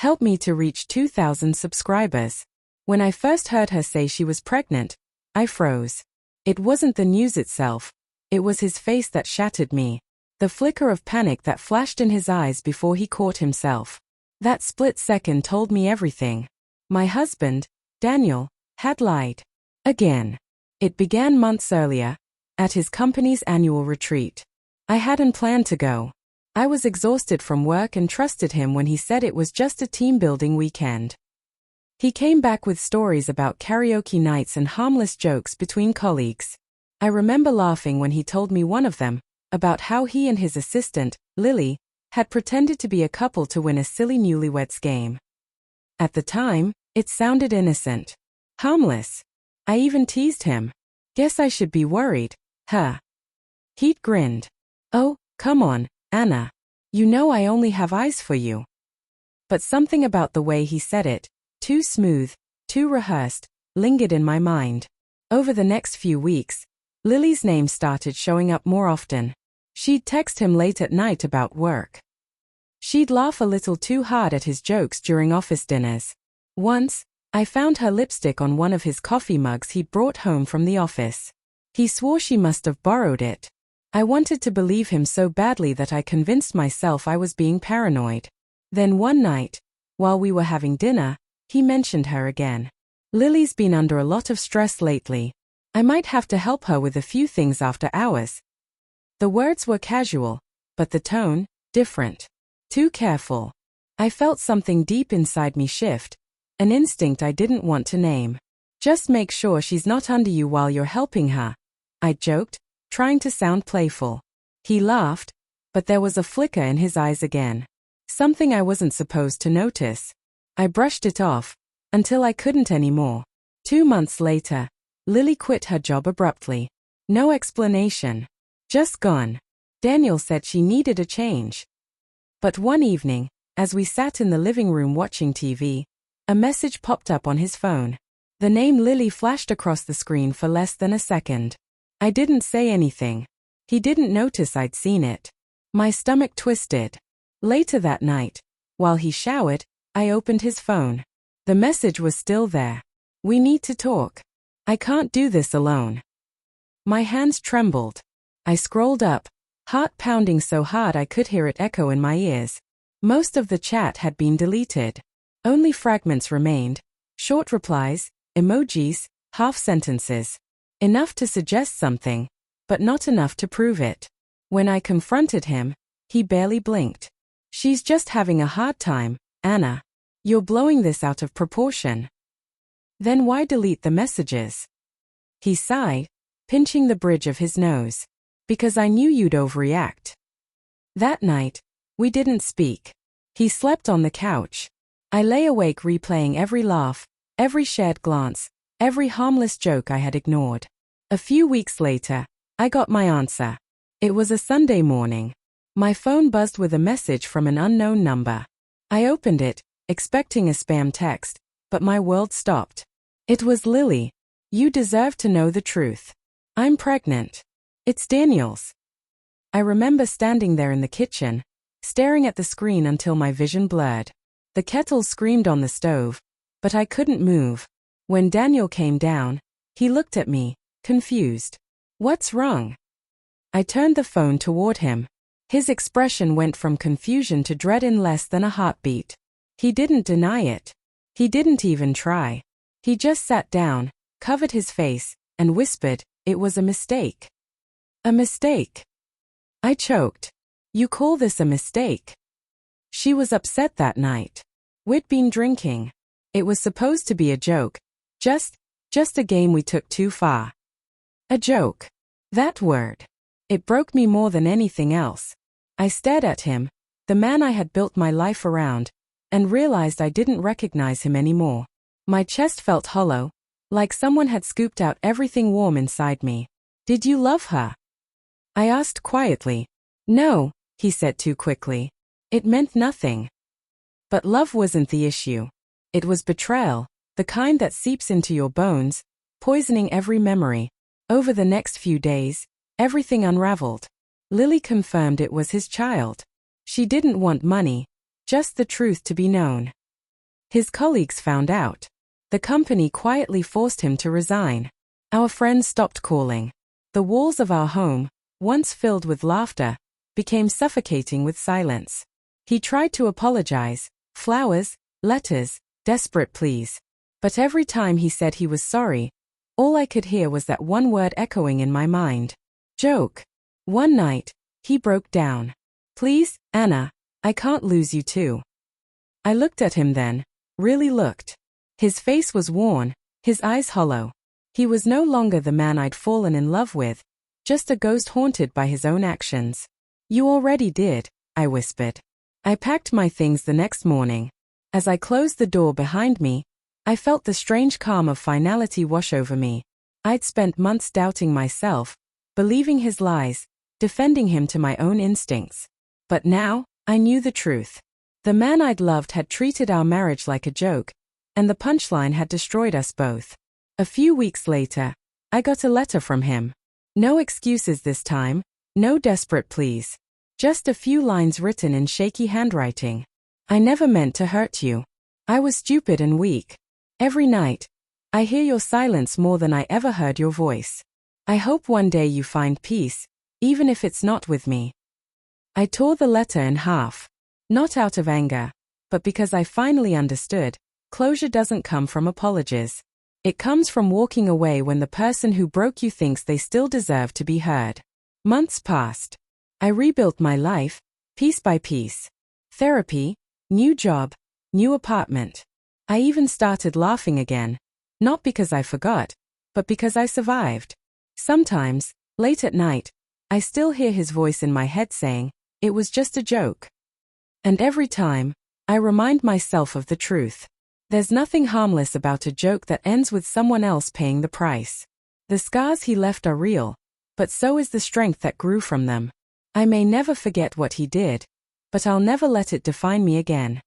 Help me to reach 2,000 subscribers. When I first heard her say she was pregnant, I froze. It wasn't the news itself. It was his face that shattered me. The flicker of panic that flashed in his eyes before he caught himself. That split second told me everything. My husband, Daniel, had lied. Again. It began months earlier, at his company's annual retreat. I hadn't planned to go. I was exhausted from work and trusted him when he said it was just a team-building weekend. He came back with stories about karaoke nights and harmless jokes between colleagues. I remember laughing when he told me one of them, about how he and his assistant, Lily, had pretended to be a couple to win a silly newlyweds game. At the time, it sounded innocent. Harmless. I even teased him. Guess I should be worried, huh? He'd grinned. Oh, come on, Anna. You know I only have eyes for you. But something about the way he said it, too smooth, too rehearsed, lingered in my mind. Over the next few weeks, Lily's name started showing up more often. She'd text him late at night about work. She'd laugh a little too hard at his jokes during office dinners. Once, I found her lipstick on one of his coffee mugs he'd brought home from the office. He swore she must have borrowed it. I wanted to believe him so badly that I convinced myself I was being paranoid. Then one night, while we were having dinner, he mentioned her again. Lily's been under a lot of stress lately. I might have to help her with a few things after hours. The words were casual, but the tone, different. Too careful. I felt something deep inside me shift, an instinct I didn't want to name. Just make sure she's not under you while you're helping her, I joked, trying to sound playful. He laughed, but there was a flicker in his eyes again. Something I wasn't supposed to notice. I brushed it off, until I couldn't anymore. 2 months later, Lily quit her job abruptly. No explanation. Just gone. Daniel said she needed a change. But one evening, as we sat in the living room watching TV, a message popped up on his phone. The name Lily flashed across the screen for less than a second. I didn't say anything. He didn't notice I'd seen it. My stomach twisted. Later that night, while he showered, I opened his phone. The message was still there. We need to talk. I can't do this alone. My hands trembled. I scrolled up, heart pounding so hard I could hear it echo in my ears. Most of the chat had been deleted. Only fragments remained. Short replies, emojis, half sentences. Enough to suggest something, but not enough to prove it. When I confronted him, he barely blinked. She's just having a hard time, Anna. You're blowing this out of proportion. Then why delete the messages? He sighed, pinching the bridge of his nose. Because I knew you'd overreact. That night, we didn't speak. He slept on the couch. I lay awake replaying every laugh, every shared glance, every harmless joke I had ignored. A few weeks later, I got my answer. It was a Sunday morning. My phone buzzed with a message from an unknown number. I opened it, expecting a spam text, but my world stopped. It was Lily. You deserve to know the truth. I'm pregnant. It's Daniel's. I remember standing there in the kitchen, staring at the screen until my vision blurred. The kettle screamed on the stove, but I couldn't move. When Daniel came down, he looked at me, confused. What's wrong? I turned the phone toward him. His expression went from confusion to dread in less than a heartbeat. He didn't deny it. He didn't even try. He just sat down, covered his face, and whispered, "It was a mistake." A mistake. I choked. You call this a mistake? She was upset that night. We'd been drinking. It was supposed to be a joke. Just a game we took too far. A joke. That word. It broke me more than anything else. I stared at him, the man I had built my life around, and realized I didn't recognize him anymore. My chest felt hollow, like someone had scooped out everything warm inside me. Did you love her? I asked quietly. No, he said too quickly. It meant nothing. But love wasn't the issue. It was betrayal, the kind that seeps into your bones, poisoning every memory. Over the next few days, everything unraveled. Lily confirmed it was his child. She didn't want money, just the truth to be known. His colleagues found out. The company quietly forced him to resign. Our friends stopped calling. The walls of our home, once filled with laughter, became suffocating with silence. He tried to apologize, flowers, letters, desperate pleas. But every time he said he was sorry, all I could hear was that one word echoing in my mind. Joke. One night, he broke down. Please, Anna, I can't lose you too. I looked at him then, really looked. His face was worn, his eyes hollow. He was no longer the man I'd fallen in love with, just a ghost haunted by his own actions. You already did, I whispered. I packed my things the next morning. As I closed the door behind me, I felt the strange calm of finality wash over me. I'd spent months doubting myself, believing his lies, defending him to my own instincts. But now, I knew the truth. The man I'd loved had treated our marriage like a joke, and the punchline had destroyed us both. A few weeks later, I got a letter from him. No excuses this time, no desperate pleas. Just a few lines written in shaky handwriting. I never meant to hurt you. I was stupid and weak. Every night, I hear your silence more than I ever heard your voice. I hope one day you find peace, even if it's not with me. I tore the letter in half. Not out of anger, but because I finally understood, closure doesn't come from apologies. It comes from walking away when the person who broke you thinks they still deserve to be heard. Months passed. I rebuilt my life, piece by piece. Therapy, new job, new apartment. I even started laughing again. Not because I forgot, but because I survived. Sometimes, late at night, I still hear his voice in my head saying, it was just a joke. And every time, I remind myself of the truth. There's nothing harmless about a joke that ends with someone else paying the price. The scars he left are real, but so is the strength that grew from them. I may never forget what he did, but I'll never let it define me again.